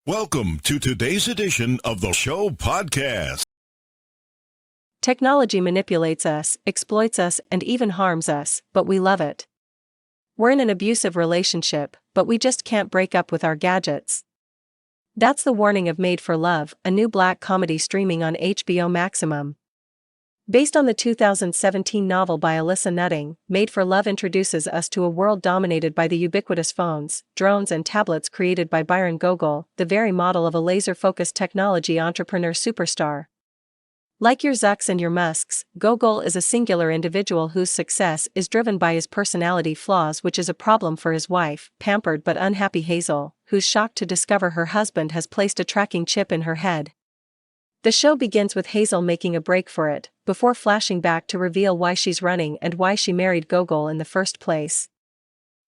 Welcome to today's edition of the show podcast. Technology manipulates us, exploits us, and even harms us, but we love it. We're in an abusive relationship, but we just can't break up with our gadgets. That's the warning of Made for Love, a new black comedy streaming on HBO Max. Based on the 2017 novel by Alissa Nutting, Made for Love introduces us to a world dominated by the ubiquitous phones, drones and tablets created by Byron Gogol, the very model of a laser-focused technology entrepreneur superstar. Like your Zucks and your Musks, Gogol is a singular individual whose success is driven by his personality flaws, which is a problem for his wife, pampered but unhappy Hazel, who's shocked to discover her husband has placed a tracking chip in her head. The show begins with Hazel making a break for it, before flashing back to reveal why she's running and why she married Gogol in the first place.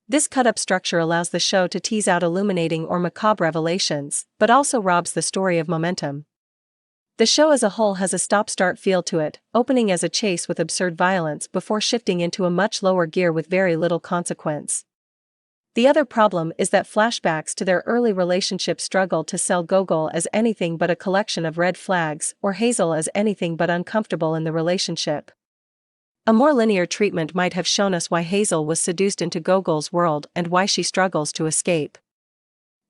This cut-up structure allows the show to tease out illuminating or macabre revelations, but also robs the story of momentum. The show as a whole has a stop-start feel to it, opening as a chase with absurd violence before shifting into a much lower gear with very little consequence. The other problem is that flashbacks to their early relationship struggle to sell Gogol as anything but a collection of red flags or Hazel as anything but uncomfortable in the relationship. A more linear treatment might have shown us why Hazel was seduced into Gogol's world and why she struggles to escape.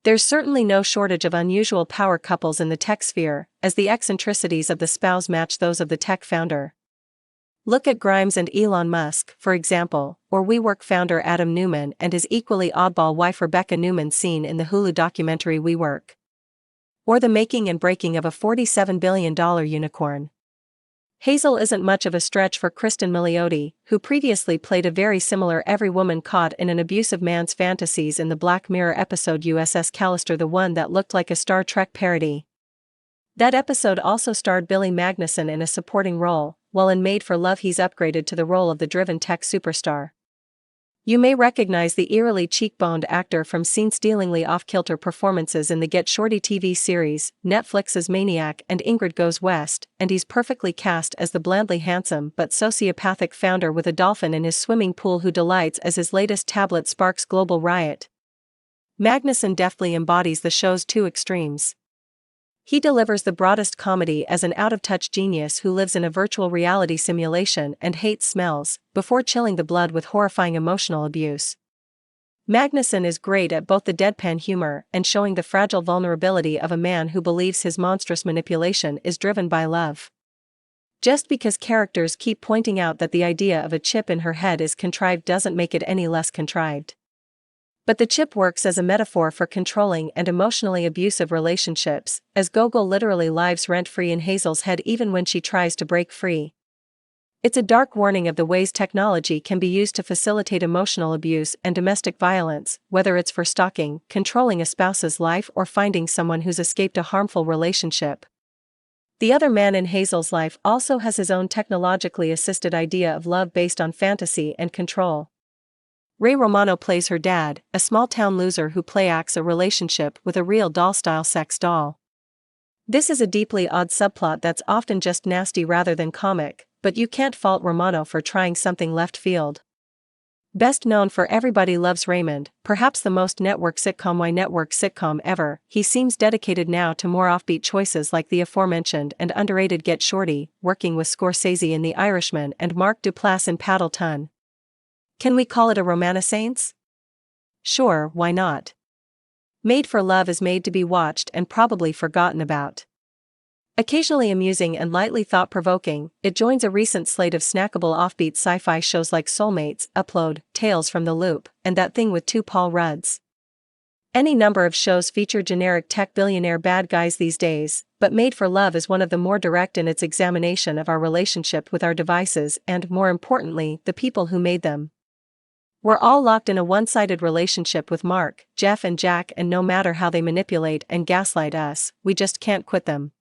There's certainly no shortage of unusual power couples in the tech sphere, as the eccentricities of the spouse match those of the tech founder. Look at Grimes and Elon Musk, for example, or WeWork founder Adam Neumann and his equally oddball wife Rebecca Newman seen in the Hulu documentary WeWork. Or the making and breaking of a $47 billion unicorn. Hazel isn't much of a stretch for Kristen Milioti, who previously played a very similar every woman caught in an abusive man's fantasies in the Black Mirror episode USS Callister, the one that looked like a Star Trek parody. That episode also starred Billy Magnussen in a supporting role, while in Made for Love he's upgraded to the role of the driven tech superstar. You may recognize the eerily cheekboned actor from scene-stealingly off-kilter performances in the Get Shorty TV series, Netflix's Maniac and Ingrid Goes West, and he's perfectly cast as the blandly handsome but sociopathic founder with a dolphin in his swimming pool who delights as his latest tablet sparks global riot. Magnussen deftly embodies the show's two extremes. He delivers the broadest comedy as an out-of-touch genius who lives in a virtual reality simulation and hates smells, before chilling the blood with horrifying emotional abuse. Magnussen is great at both the deadpan humor and showing the fragile vulnerability of a man who believes his monstrous manipulation is driven by love. Just because characters keep pointing out that the idea of a chip in her head is contrived doesn't make it any less contrived. But the chip works as a metaphor for controlling and emotionally abusive relationships, as Gogol literally lives rent-free in Hazel's head even when she tries to break free. It's a dark warning of the ways technology can be used to facilitate emotional abuse and domestic violence, whether it's for stalking, controlling a spouse's life, or finding someone who's escaped a harmful relationship. The other man in Hazel's life also has his own technologically assisted idea of love based on fantasy and control. Ray Romano plays her dad, a small-town loser who play-acts a relationship with a real doll-style sex doll. This is a deeply odd subplot that's often just nasty rather than comic, but you can't fault Romano for trying something left field. Best known for Everybody Loves Raymond, perhaps the most network sitcom ever, he seems dedicated now to more offbeat choices like the aforementioned and underrated Get Shorty, working with Scorsese in The Irishman and Mark Duplass in Paddleton. Can we call it a romanescence? Sure, why not? Made for Love is made to be watched and probably forgotten about. Occasionally amusing and lightly thought-provoking, it joins a recent slate of snackable offbeat sci-fi shows like Soulmates, Upload, Tales from the Loop, and That Thing with Two Paul Rudds. Any number of shows feature generic tech billionaire bad guys these days, but Made for Love is one of the more direct in its examination of our relationship with our devices and, more importantly, the people who made them. We're all locked in a one-sided relationship with Mark, Jeff and Jack, and no matter how they manipulate and gaslight us, we just can't quit them.